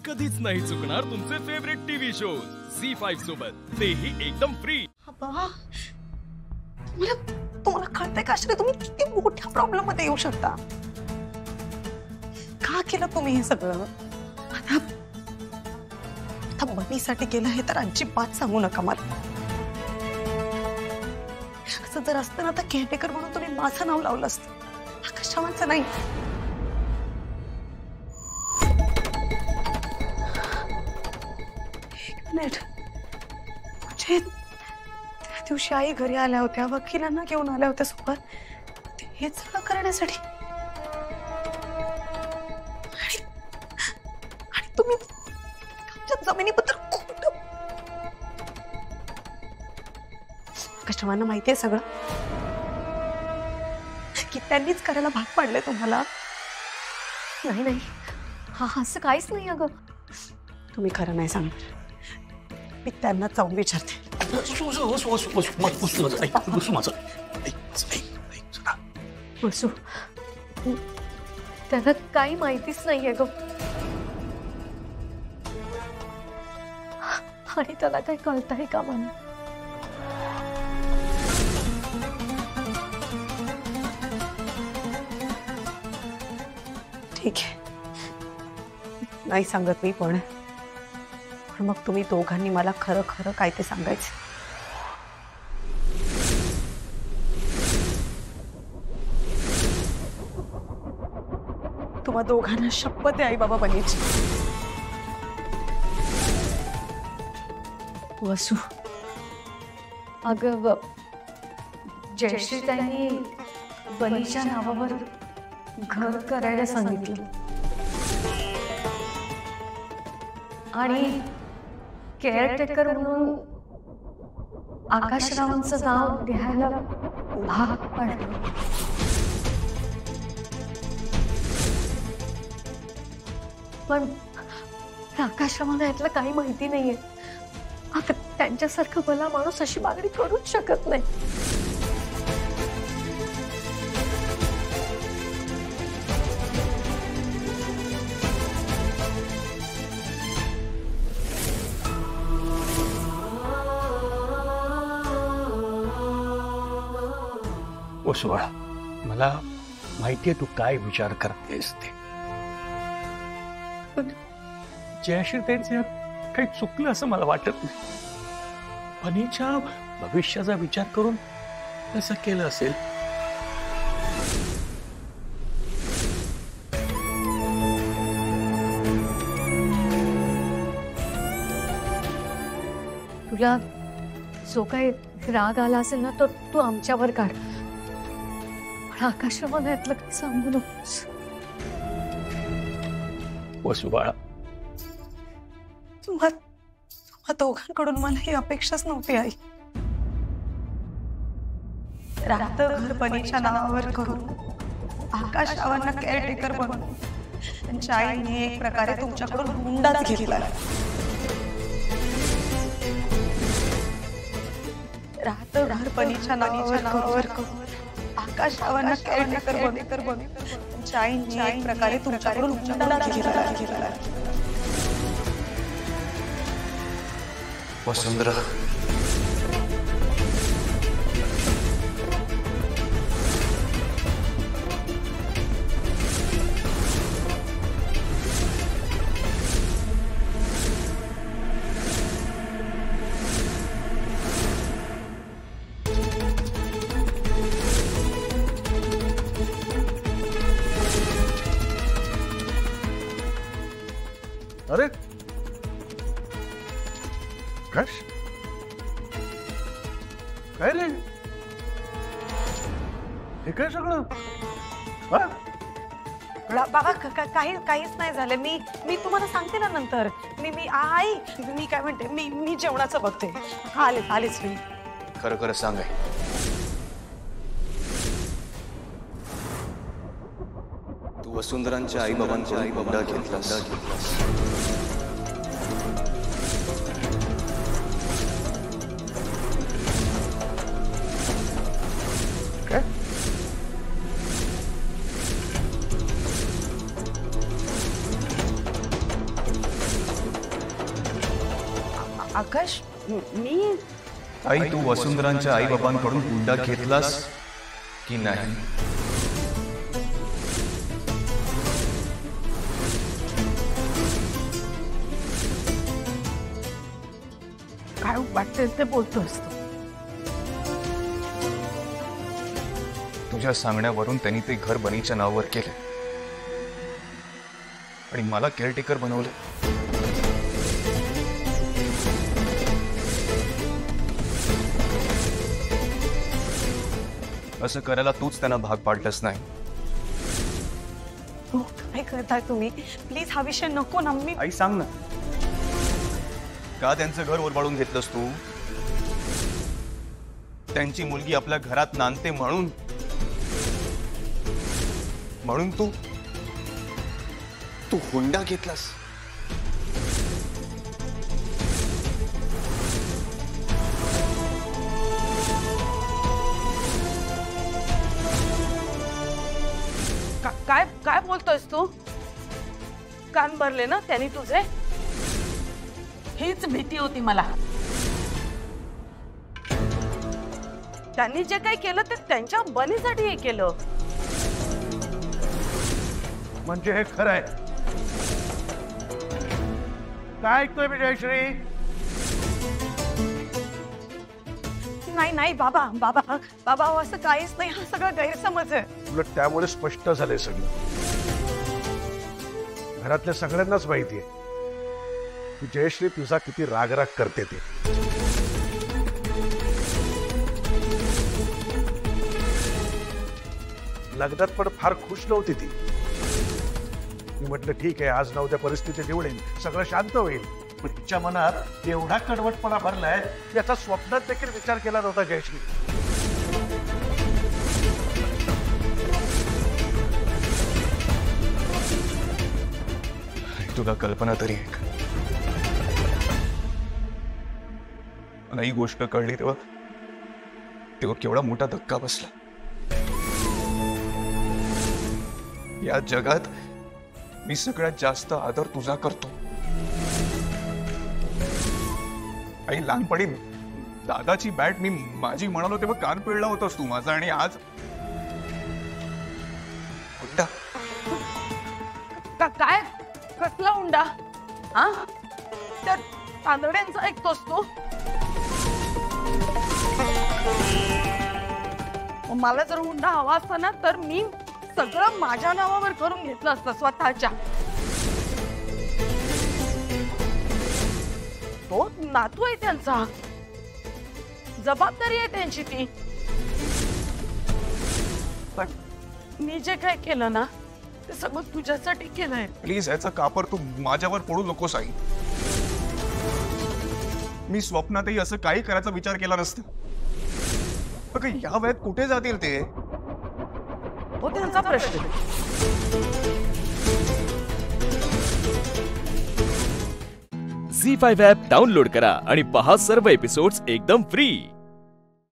कधीच नाही चुकणार तुमचे फेवरेट टीव्ही शोज झी5 सोबत, तेही एकदम फ्री। तुम्हाला कळतंय का श्री, तुम्ही किती मोठ्या प्रॉब्लेम मध्ये येऊ शकता? का केलं तुम्ही हे सगळं? आता बनीसाठी केलं हे तर अजिबात सांगू नका मला। असं जर असतं ना तर केअरटेकर म्हणून तुम्ही माझं नाव लावलं असतं, आकाश रावांचं नाही। म्हणजे त्या दिवशी आई घरी आल्या होत्या, वकिलांना घेऊन आल्या होत्या सोबत, हेच सगळं करण्यासाठी। आणि तुम्ही आमच्या जमिनीबद्दल खोटं। कस्टमरांना माहिती आहे सगळं, की त्यांनीच करायला भाग पाडले तुम्हाला। नाही नाही, हा असं काहीच नाही अगं। तुम्ही खरं नाही सांगणार, मी त्यांना जाऊन विचारते। वसू, त्याला काही माहितीच नाहीये ग, आणि त्याला काही कळतंय का मला? ठीक आहे, नाही सांगत मी, पण मग तुम्ही दोघांनी मला खरं खरं काय ते सांगायचं। तुम्हा दोघांना शपथ आहे आई बाबा बनीची। वसू, अगं जयश्री त्यांनी बनीच्या नावावर घर करायला सांगितलं, आणि केअरटेकर म्हणून आकाशरावांचं नाव लिहायला भाग पाडलं। पण आकाशरावांना यातलं काही माहिती नाहीये। आता त्यांच्यासारखं भला माणूस अशी मागणी करूच शकत नाही। वसुबाळा, मला माहितीये तू काय विचार करतेस ते, पण जयश्री त्यांचे काही चुकलं असं मला वाटत नाही। बनीच्या भविष्याचा विचार करून असं केलं असेल। तुला जो काही राग आला असेल ना, तो तू आमच्यावर काढ, पण आकाशरावांना यातलं काही सांगू नकोस। वसुबाळा, तुम्हा दोघांकडून मला ही अपेक्षाच नव्हती आई। राहतं घर बनीच्या नावावर करून आकाश रावांना केअरटेकर बनवून त्यांच्या आईने एक प्रकारे तुमच्याकडून हुंडाच घेतला। राहतं घर बनीच्या नावावर करून आकाश रावांना केअरटेकर बनवून त्यांच्या आईने एक प्रकारे तुमच्याकडून हुंडाच घेतला। वसुंधरा, अरे कश काय रे, हे काय सगळं? बाबा काहीच नाही झालं। मी तुम्हाला सांगते ना नंतर। मी आई मी काय म्हणते, मी जेवणाचं बघते। आलेच मी। खरं खरं सांग, तू वसुंधरांच्या आई बाबांच्या हुंडा घेतलास? काय? आकाश मी आई तू वसुंधरांच्या आई बाबांकडून हुंडा घेतलास की नाही? काय वाटतं ते बोलतोस तू? तुझ्या सांगण्यावरून त्यांनी ते घर बनीच्या नावावर केले आणि मला केअरटेकर बनवलं. असं करायला तूच त्यांना भाग पाडलंस नाही. हो, काय करताय तुम्ही? प्लीज हा विषय नको ना. मी आई सांग ना, का त्यांचं घर ओरबाडून घेतलंस तू? त्यांची मुलगी आपल्या घरात नांदते म्हणून तू हुंडा घेतलास. काय काय बोलतोयस तू? कान भरले ना त्यांनी तुझे? हीच भीती होती मला. त्यांनी जे काही केलं ते त्यांच्या बनीसाठी हे केलं. म्हणजे हे खरं आहे? काय ऐकतोय मी जयश्री? नाही नाही बाबा बाबा बाबा असं काहीच नाही. हा सगळा गैरसमज आहे. उलट त्यामुळे स्पष्ट झालंय सगळं. घरातल्या सगळ्यांनाच माहितीये की जयश्री तुझा किती रागराग करते ते. लग्नात पण फार खुश नव्हती ती. मी म्हटलं ठीक आहे, आज ना उद्या परिस्थिती निवडेल, सगळं शांत होईल. पण तिच्या मनात एवढा कडवटपणा भरलाय याचा स्वप्नात देखील विचार केला नव्हता जयश्री. तुला कल्पना तरी आहे का? मला ही गोष्ट कळली तेव्हा केवढा मोठा धक्का बसला. या जगात मी सगळ्यात जास्त आदर तुझा करतो. आई लहानपणी दादाची बॅट मी माझी म्हणालो तेव्हा कान पिळला होतास तू माझा, आणि आज हुंडा. काय कसला हुंडा? हा त्या तांदड्यांचा ऐकतोस तू? मला जर हुंडा हवा असता ना तर मी सगळं माझ्या नावावर करून घेतलं असतं स्वतःच्या. तो नातू आहे त्यांचा, जबाबदारी आहे त्यांची ती. पण मी जे काय केलं ना ते सगळं तुझ्यासाठी केलंय. प्लीज याचा कापर तू माझ्यावर पडू नकोस आई. मी स्वप्नातही असं काही करायचा विचार केला नसता. या वयात कुठे जातील ते? हो त्यांचा प्रश्न. झी5 ॲप डाउनलोड करा आणि पहा सर्व एपिसोड्स एकदम फ्री.